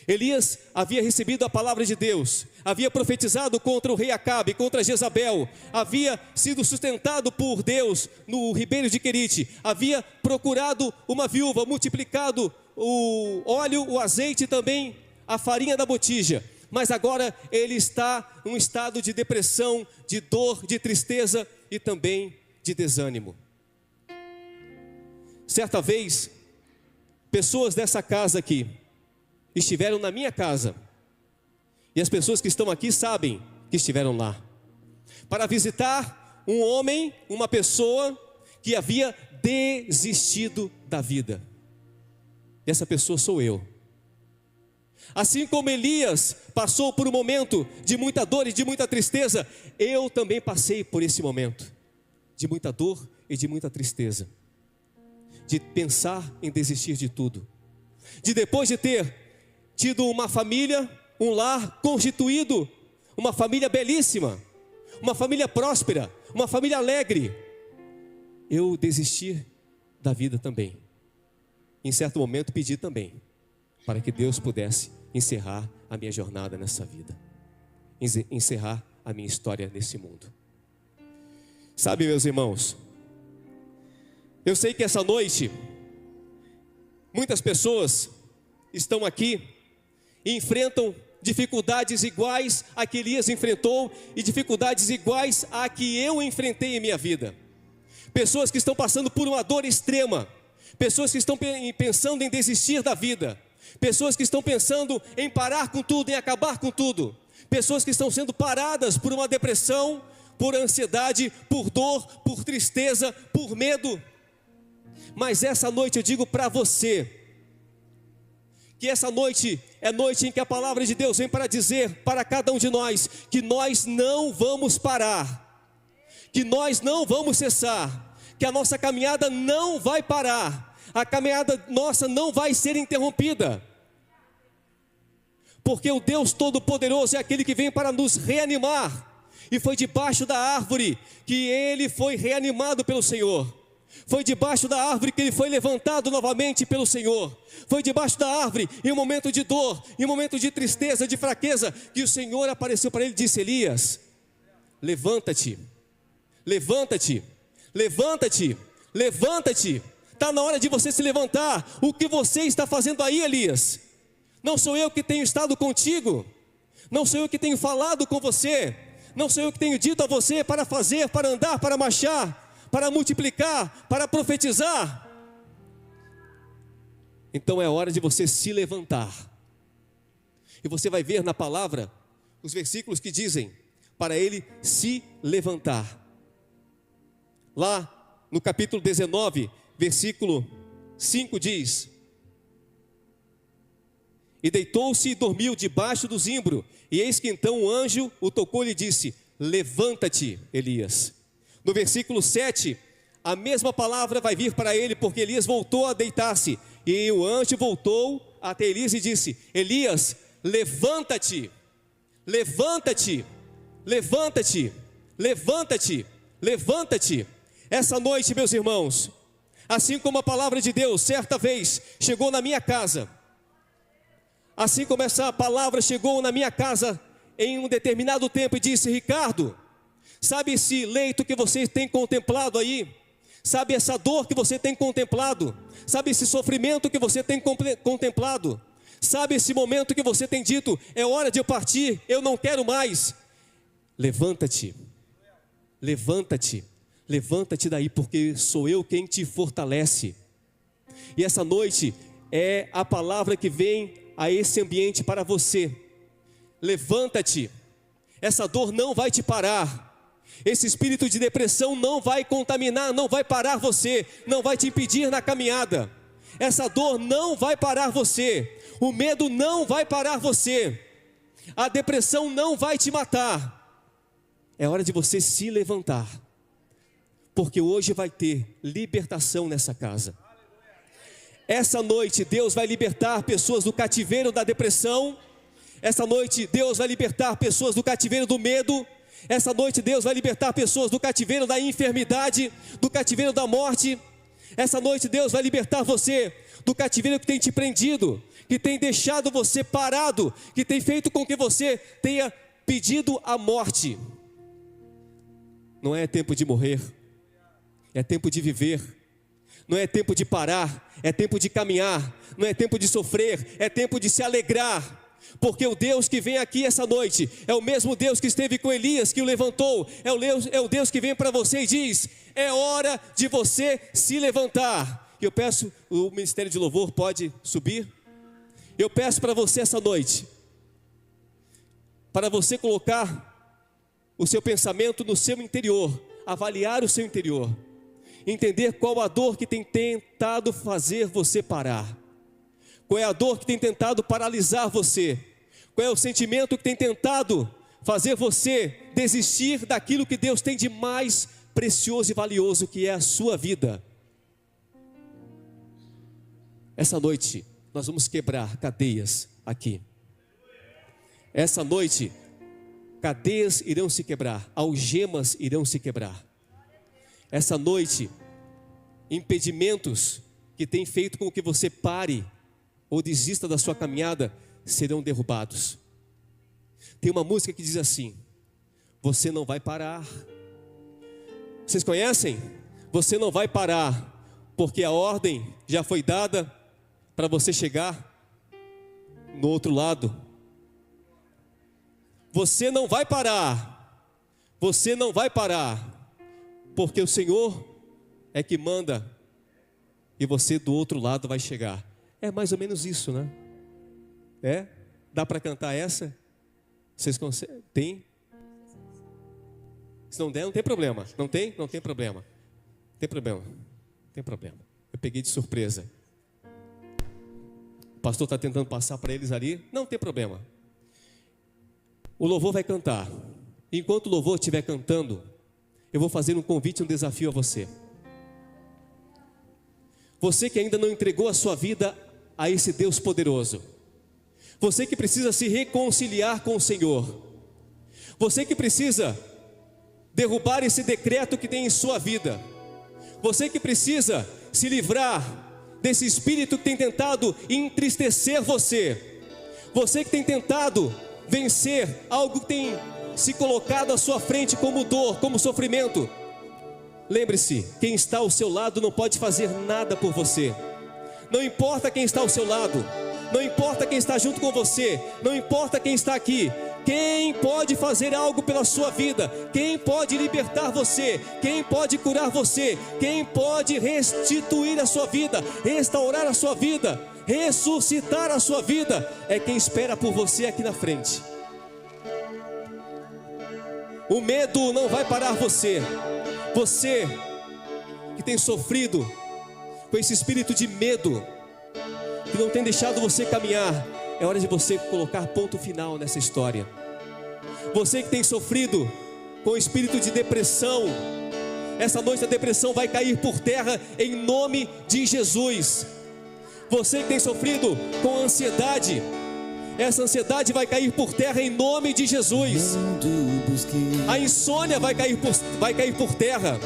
Elias havia recebido a palavra de Deus, havia profetizado contra o rei Acabe, contra Jezabel, havia sido sustentado por Deus no ribeiro de Querite, havia procurado uma viúva, multiplicado o óleo, o azeite e também a farinha da botija, mas agora ele está em um estado de depressão, de dor, de tristeza e também de desânimo. Certa vez, pessoas dessa casa aqui estiveram na minha casa, e as pessoas que estão aqui sabem que estiveram lá, para visitar um homem, uma pessoa que havia desistido da vida. E essa pessoa sou eu. Assim como Elias passou por um momento de muita dor e de muita tristeza, eu também passei por esse momento de muita dor e de muita tristeza, de pensar em desistir de tudo, de depois de ter tido uma família, um lar constituído, uma família belíssima, uma família próspera, uma família alegre, eu desisti da vida também. Em certo momento pedi também para que Deus pudesse encerrar a minha jornada nessa vida, encerrar a minha história nesse mundo. Sabe, meus irmãos, eu sei que essa noite muitas pessoas estão aqui e enfrentam dificuldades iguais a que Elias enfrentou e dificuldades iguais a que eu enfrentei em minha vida. Pessoas que estão passando por uma dor extrema, pessoas que estão pensando em desistir da vida, pessoas que estão pensando em parar com tudo, em acabar com tudo, pessoas que estão sendo paradas por uma depressão, por ansiedade, por dor, por tristeza, por medo. Mas essa noite eu digo para você, que essa noite é noite em que a palavra de Deus vem para dizer para cada um de nós, que nós não vamos parar, que nós não vamos cessar, que a nossa caminhada não vai parar, a caminhada nossa não vai ser interrompida, porque o Deus Todo-Poderoso é aquele que vem para nos reanimar. E foi debaixo da árvore que ele foi reanimado pelo Senhor. Foi debaixo da árvore que ele foi levantado novamente pelo Senhor. Foi debaixo da árvore, em um momento de dor, em um momento de tristeza, de fraqueza, que o Senhor apareceu para ele e disse: Elias, levanta-te, levanta-te, levanta-te, levanta-te. Está na hora de você se levantar. O que você está fazendo aí, Elias? Não sou eu que tenho estado contigo, não sou eu que tenho falado com você, não sou eu que tenho dito a você para fazer, para andar, para marchar, para multiplicar, para profetizar. Então é hora de você se levantar. E você vai ver na palavra os versículos que dizem para ele se levantar. Lá no capítulo 19, versículo 5 diz: e deitou-se e dormiu debaixo do zimbro, e eis que então um anjo o tocou e lhe disse: levanta-te, Elias. No versículo 7, a mesma palavra vai vir para ele, porque Elias voltou a deitar-se, e o anjo voltou até Elias e disse: Elias, levanta-te, levanta-te, levanta-te, levanta-te, levanta-te. Essa noite, meus irmãos, assim como a palavra de Deus certa vez chegou na minha casa, assim como essa palavra chegou na minha casa em um determinado tempo e disse: Ricardo, sabe esse leito que você tem contemplado aí? Sabe essa dor que você tem contemplado? Sabe esse sofrimento que você tem contemplado? Sabe esse momento que você tem dito: é hora de eu partir, eu não quero mais? Levanta-te, levanta-te, levanta-te daí, porque sou eu quem te fortalece. E essa noite é a palavra que vem a esse ambiente para você. Levanta-te. Essa dor não vai te parar. Esse espírito de depressão não vai contaminar, não vai parar você, não vai te impedir na caminhada. Essa dor não vai parar você. O medo não vai parar você. A depressão não vai te matar. É hora de você se levantar, porque hoje vai ter libertação nessa casa. Essa noite Deus vai libertar pessoas do cativeiro da depressão. Essa noite Deus vai libertar pessoas do cativeiro do medo. Essa noite Deus vai libertar pessoas do cativeiro da enfermidade, do cativeiro da morte. Essa noite Deus vai libertar você do cativeiro que tem te prendido, que tem deixado você parado, que tem feito com que você tenha pedido a morte. Não é tempo de morrer, é tempo de viver. Não é tempo de parar, é tempo de caminhar. Não é tempo de sofrer, é tempo de se alegrar. Porque o Deus que vem aqui essa noite é o mesmo Deus que esteve com Elias, que o levantou. É o Deus que vem para você e diz: é hora de você se levantar. E eu peço, o Ministério de Louvor pode subir. Eu peço para você essa noite, para você colocar o seu pensamento no seu interior, avaliar o seu interior, entender qual a dor que tem tentado fazer você parar. Qual é a dor que tem tentado paralisar você? Qual é o sentimento que tem tentado fazer você desistir daquilo que Deus tem de mais precioso e valioso, que é a sua vida? Essa noite nós vamos quebrar cadeias aqui. Essa noite cadeias irão se quebrar, algemas irão se quebrar. Essa noite impedimentos que têm feito com que você pare ou desista da sua caminhada serão derrubados. Tem uma música que diz assim: você não vai parar. Vocês conhecem? Você não vai parar, porque a ordem já foi dada para você chegar no outro lado. Você não vai parar. Você não vai parar, porque o Senhor é que manda, e você do outro lado vai chegar. É mais ou menos isso, né? É? Dá para cantar essa? Vocês conseguem? Tem? Se não der, não tem problema. Não tem? Não tem problema. Tem problema. Tem problema. Eu peguei de surpresa. O pastor está tentando passar para eles ali. Não tem problema. O louvor vai cantar. Enquanto o louvor estiver cantando, eu vou fazer um convite, um desafio a você. Você que ainda não entregou a sua vida a esse Deus poderoso, Você que precisa se reconciliar com o Senhor. Você que precisa derrubar esse decreto que tem em sua vida. Você que precisa se livrar desse espírito que tem tentado entristecer você. Você que tem tentado vencer algo que tem se colocado à sua frente como dor, como sofrimento. Lembre-se, quem está ao seu lado não pode fazer nada por você. Não importa quem está ao seu lado, não importa quem está junto com você, não importa quem está aqui. Quem pode fazer algo pela sua vida? Quem pode libertar você? Quem pode curar você? Quem pode restituir a sua vida, restaurar a sua vida, ressuscitar a sua vida? É quem espera por você aqui na frente. O medo não vai parar você. Você que tem sofrido com esse espírito de medo, que não tem deixado você caminhar, é hora de você colocar ponto final nessa história. Você que tem sofrido com o espírito de depressão, essa noite a depressão vai cair por terra em nome de Jesus. Você que tem sofrido com ansiedade, essa ansiedade vai cair por terra em nome de Jesus. A insônia vai cair por terra.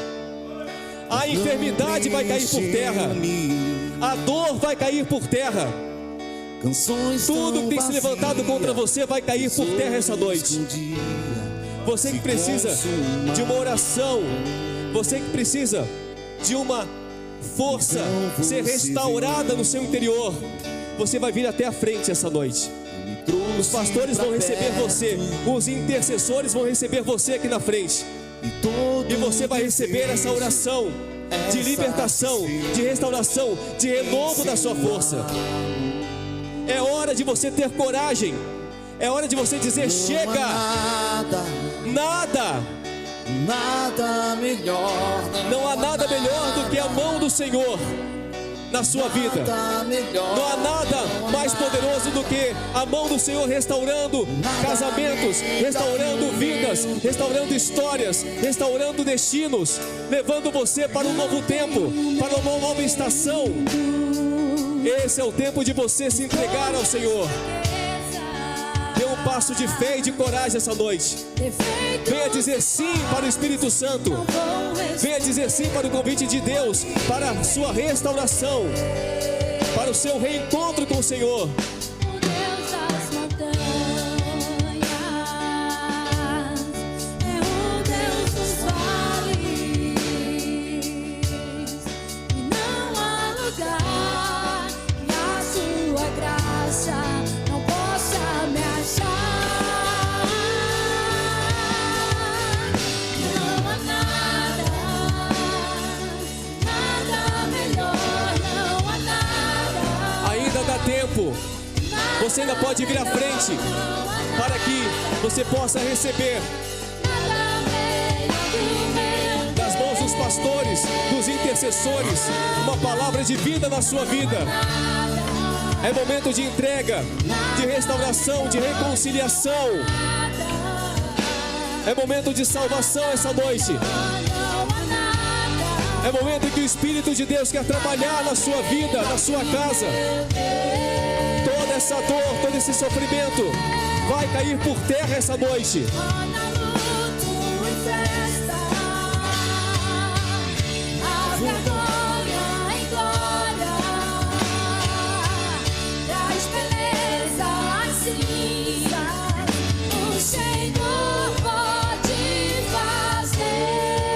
A enfermidade vai cair por terra. A dor vai cair por terra. Tudo que tem se levantado contra você vai cair por terra essa noite. Você que precisa de uma oração, você que precisa de uma força ser restaurada no seu interior, você vai vir até a frente essa noite. Os pastores vão receber você, os intercessores vão receber você aqui na frente. E você vai receber essa oração de libertação, de restauração, de renovo da sua força. É hora de você ter coragem. É hora de você dizer: chega. Nada melhor. Não há nada melhor do que a mão do Senhor na sua vida. Não há nada mais poderoso do que a mão do Senhor restaurando casamentos, restaurando vidas, restaurando histórias, restaurando destinos, levando você para um novo tempo, para uma nova estação. Esse é o tempo de você se entregar ao Senhor. Dê um passo de fé e de coragem essa noite. Venha dizer sim para o Espírito Santo. Venha dizer sim para o convite de Deus, para a sua restauração, para o seu reencontro com o Senhor. Você ainda pode vir à frente para que você possa receber das mãos dos pastores, dos intercessores, uma palavra de vida na sua vida. É momento de entrega, de restauração, de reconciliação. É momento de salvação essa noite. É momento em que o Espírito de Deus quer trabalhar na sua vida, na sua casa. Toda essa dor, todo esse sofrimento vai cair por terra essa noite.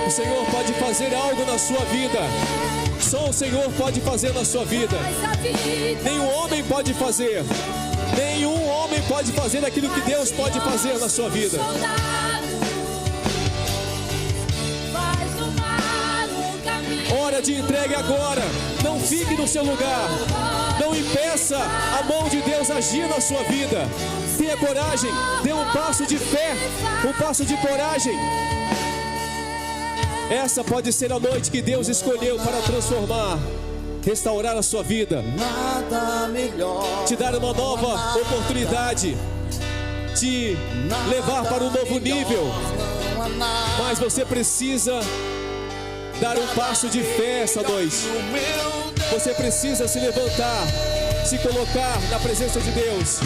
O Senhor pode fazer algo na sua vida. Só o Senhor pode fazer na sua vida. Nenhum homem pode fazer. Nenhum homem pode fazer aquilo que Deus pode fazer na sua vida. Hora de entrega agora. Não fique no seu lugar. Não impeça a mão de Deus agir na sua vida. Tenha coragem. Dê um passo de fé. Um passo de coragem. Essa pode ser a noite que Deus escolheu para transformar, restaurar a sua vida, te dar uma nova oportunidade, te levar para um novo nível. Mas você precisa dar um passo de fé essa noite. Você precisa se levantar. se colocar na presença de Deus.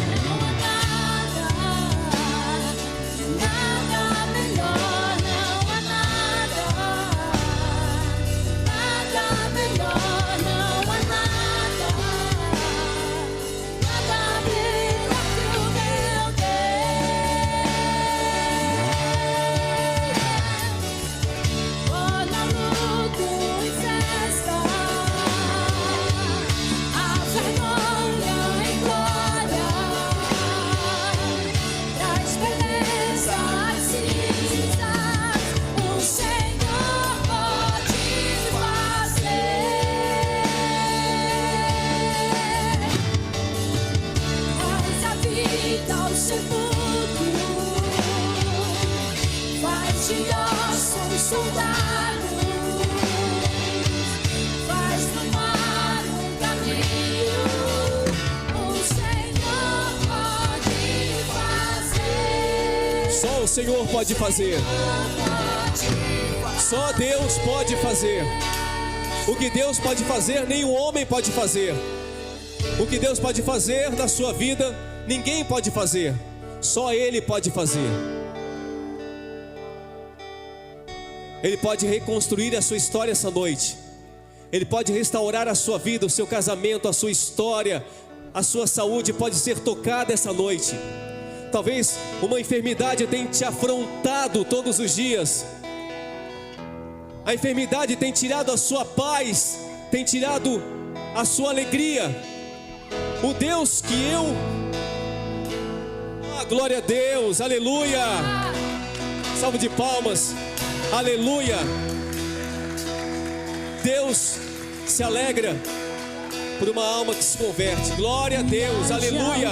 Só o Senhor pode fazer. Só Deus pode fazer. O que Deus pode fazer, nenhum homem pode fazer. O que Deus pode fazer na sua vida, ninguém pode fazer. Só Ele pode fazer. Ele pode reconstruir a sua história essa noite. Ele pode restaurar a sua vida, o seu casamento, a sua história. A sua saúde pode ser tocada essa noite. Talvez uma enfermidade tenha te afrontado todos os dias. A enfermidade tem tirado a sua paz, tem tirado a sua alegria. O Deus que glória a Deus, aleluia. Salve de palmas, aleluia. Deus se alegra por uma alma que se converte. Glória a Deus, aleluia.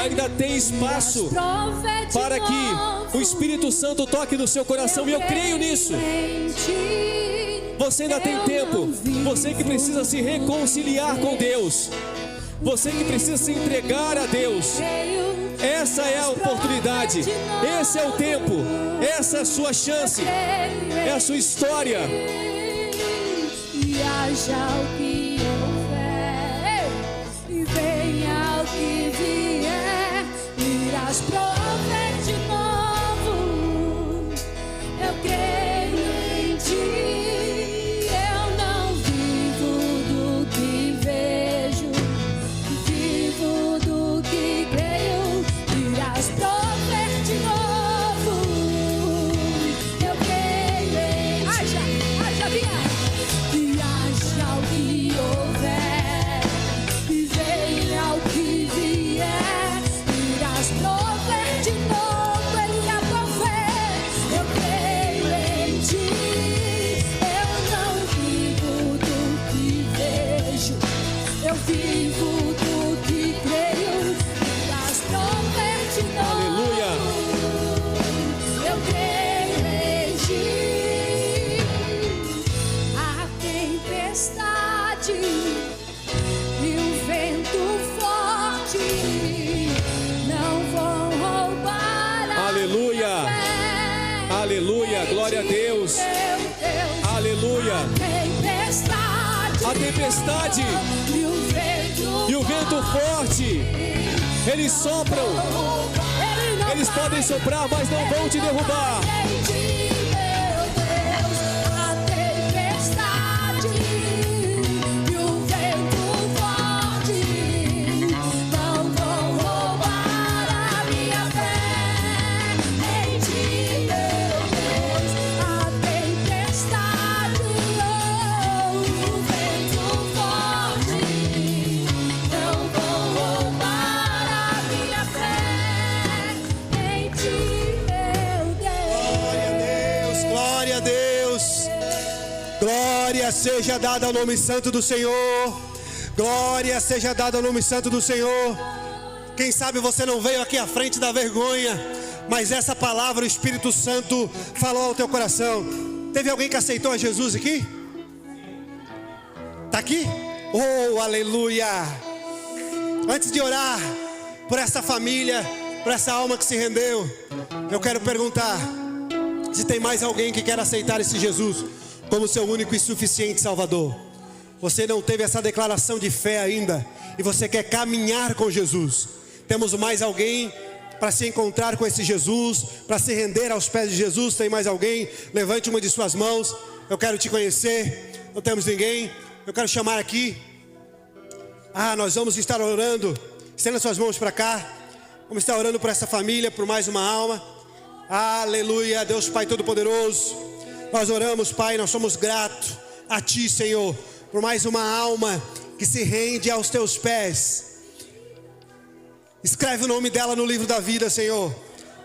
Ainda tem espaço para que o Espírito Santo toque no seu coração, e eu creio nisso. Você ainda tem tempo. Você que precisa se reconciliar com Deus, você que precisa se entregar a Deus. Essa é a oportunidade, esse é o tempo, essa é a sua chance, é a sua história. E haja o que houver, e venha o que vier, irás prover de novo. Eu creio em ti, eu não vivo do que vejo, vivo do que creio, irás prover de novo. Eu creio em ti, haja vinha. E haja o que houver, e venha o que vier, irás prover de novo, Ele há prover. Eu creio em ti, eu não vivo do que vejo, eu vivo do que creio, irás prover de novo. Aleluia. Eu creio em ti. A tempestade e o vento forte não vão roubar a Aleluia. minha fé. Aleluia, glória a Deus. Meu Deus, Aleluia. a tempestade E o vento forte, eles sopram. Eles podem soprar, mas não vão te derrubar. Glória seja dada ao nome santo do Senhor. Glória seja dada ao nome santo do Senhor. Quem sabe você não veio aqui à frente da vergonha, mas essa palavra o Espírito Santo falou ao teu coração. Teve alguém que aceitou a Jesus aqui? Está aqui? Oh, aleluia! Antes de orar por essa família, por essa alma que se rendeu, eu quero perguntar se tem mais alguém que quer aceitar esse Jesus como seu único e suficiente Salvador. Você não teve essa declaração de fé ainda e você quer caminhar com Jesus. Temos mais alguém para se encontrar com esse Jesus, para se render aos pés de Jesus? Tem mais alguém? Levante uma de suas mãos. Eu quero te conhecer. Não temos ninguém. Eu quero chamar aqui. Nós vamos estar orando. Estenda suas mãos para cá. Vamos estar orando por essa família, por mais uma alma. Aleluia, Deus Pai Todo-Poderoso. Nós oramos, Pai, nós somos gratos a Ti, Senhor, por mais uma alma que se rende aos Teus pés. Escreve o nome dela no livro da vida, Senhor.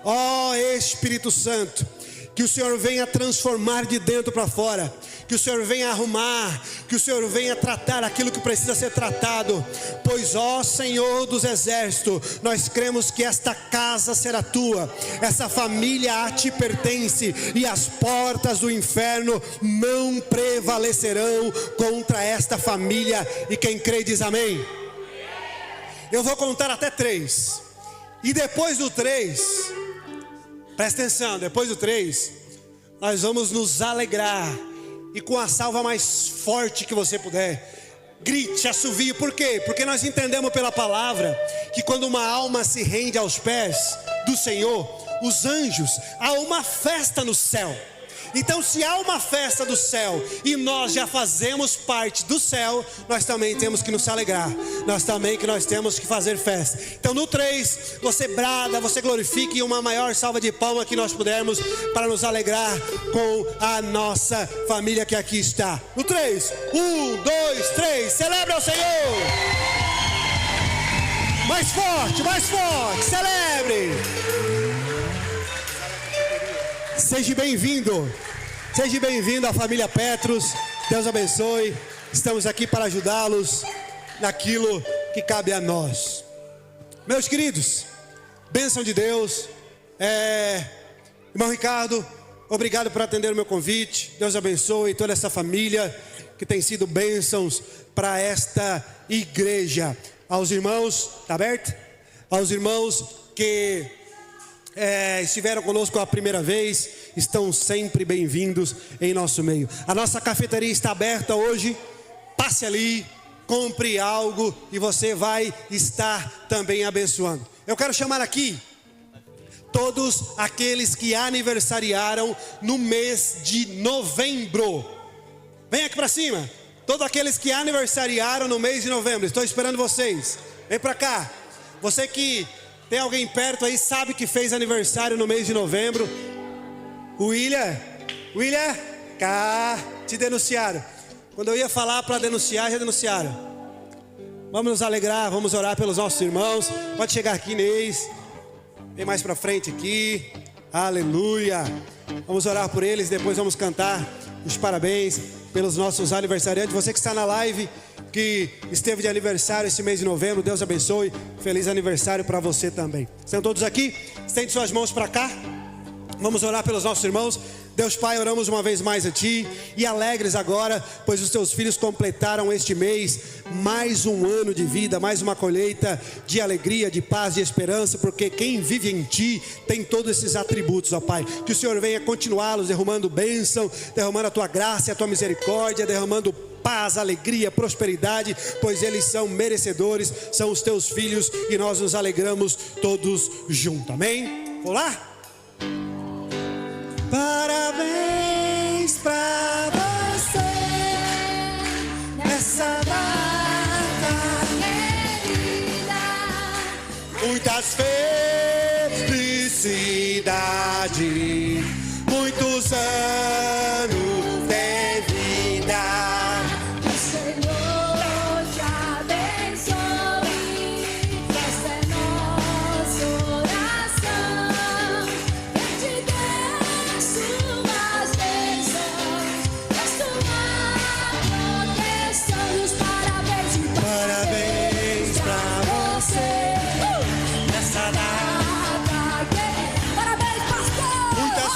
Ó Espírito Santo, que o Senhor venha transformar de dentro para fora, que o Senhor venha arrumar, que o Senhor venha tratar aquilo que precisa ser tratado, pois ó Senhor dos exércitos, nós cremos que esta casa será tua, essa família a ti pertence, e as portas do inferno não prevalecerão contra esta família, e quem crê diz amém. Eu vou contar até 3, e depois do 3, presta atenção, depois do 3, nós vamos nos alegrar, e com a salva mais forte que você puder, grite, assovie. Por quê? Porque nós entendemos pela palavra, que quando uma alma se rende aos pés do Senhor, os anjos, há uma festa no céu. Então se há uma festa do céu, e nós já fazemos parte do céu, nós também temos que nos alegrar, nós temos que fazer festa. Então no 3, você brada, você glorifica, e uma maior salva de palmas que nós pudermos, para nos alegrar com a nossa família que aqui está. No 3, 1, 2, 3, celebra ao Senhor. Mais forte, celebre. Seja bem-vindo à família Petros. Deus abençoe. Estamos aqui para ajudá-los naquilo que cabe a nós. Meus queridos, bênção de Deus. Irmão Ricardo, obrigado por atender o meu convite. Deus abençoe toda essa família que tem sido bênçãos para esta igreja. Aos irmãos, está aberto? Aos irmãos que estiveram conosco a primeira vez, estão sempre bem-vindos em nosso meio. A nossa cafeteria está aberta hoje. Passe ali, compre algo e você vai estar também abençoando. Eu quero chamar aqui todos aqueles que aniversariaram no mês de novembro. Vem aqui para cima. Todos aqueles que aniversariaram no mês de novembro. Estou esperando vocês. Vem para cá. Você que tem alguém perto aí, sabe que fez aniversário no mês de novembro. William, cá, te denunciaram. Quando eu ia falar para denunciar, já denunciaram. Vamos nos alegrar, vamos orar pelos nossos irmãos. Pode chegar aqui, Inês. Vem mais para frente aqui. Aleluia. Vamos orar por eles, depois vamos cantar os parabéns pelos nossos aniversariantes. Você que está na live, que esteve de aniversário esse mês de novembro, Deus abençoe. Feliz aniversário para você também. Estão todos aqui? Estende suas mãos para cá. Vamos orar pelos nossos irmãos. Deus Pai, oramos uma vez mais a Ti, e alegres agora, pois os Teus filhos completaram este mês mais um ano de vida, mais uma colheita de alegria, de paz, de esperança, porque quem vive em Ti tem todos esses atributos, ó Pai. Que o Senhor venha continuá-los derramando bênção, derramando a Tua graça e a Tua misericórdia, derramando paz, alegria, prosperidade, pois eles são merecedores, são os Teus filhos, e nós nos alegramos todos juntos, amém? Vou lá? Parabéns pra você nessa data querida, muitas felicidades, muitos anos de vida. Que o Senhor te abençoe, essa é nossa oração. Que te dê suas bênçãos, a sua proteção. E os parabéns, então. Parabéns pra você nessa data. Parabéns, pastor! Muitas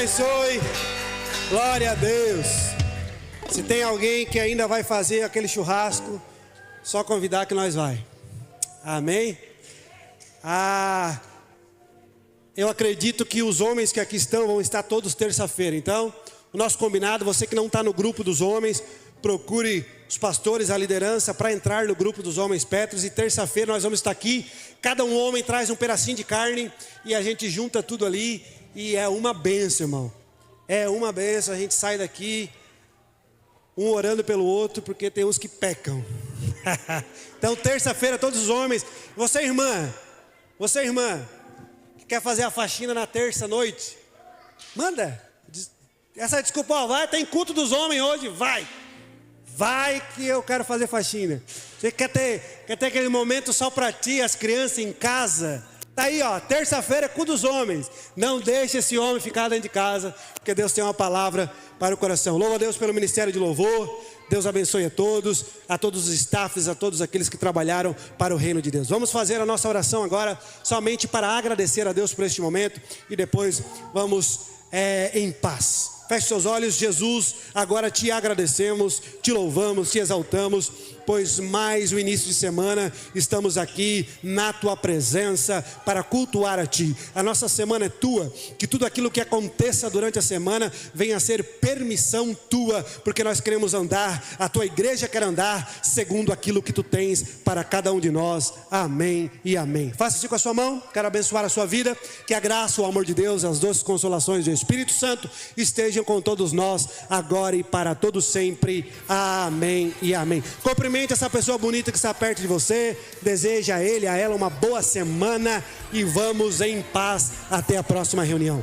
abençoe. Glória a Deus. Se tem alguém que ainda vai fazer aquele churrasco, só convidar que nós vai. Amém? Eu acredito que os homens que aqui estão vão estar todos terça-feira. Então, o nosso combinado, você que não está no grupo dos homens, procure os pastores, a liderança, para entrar no grupo dos homens Petros. E terça-feira nós vamos estar aqui. Cada um homem traz um pedacinho de carne e a gente junta tudo ali. E é uma bênção, irmão. É uma bênção. A gente sai daqui, um orando pelo outro, porque tem uns que pecam. Então, terça-feira, todos os homens. Você, irmã, que quer fazer a faxina na terça-noite, manda. Essa desculpa, ó, vai, tem culto dos homens hoje, vai que eu quero fazer faxina. Você quer ter aquele momento só para ti, as crianças em casa? Tá aí, ó, terça-feira é culto dos homens. Não deixe esse homem ficar dentro de casa, porque Deus tem uma palavra para o coração. Louva a Deus pelo ministério de louvor. Deus abençoe a todos os staffs, a todos aqueles que trabalharam para o reino de Deus. Vamos fazer a nossa oração agora, somente para agradecer a Deus por este momento, e depois vamos em paz. Feche seus olhos. Jesus, agora te agradecemos, te louvamos, te exaltamos, pois mais o início de semana estamos aqui na tua presença para cultuar a ti. A nossa semana é tua, que tudo aquilo que aconteça durante a semana venha a ser permissão tua, porque nós queremos andar, a tua igreja quer andar segundo aquilo que tu tens para cada um de nós. Amém e amém. Faça isso com a sua mão. Quero abençoar a sua vida, que a graça, o amor de Deus, as doces consolações do Espírito Santo estejam com todos nós agora e para todos sempre. Amém e amém. Cumprimento essa pessoa bonita que está perto de você. Deseja a ele, a ela uma boa semana, e vamos em paz até a próxima reunião.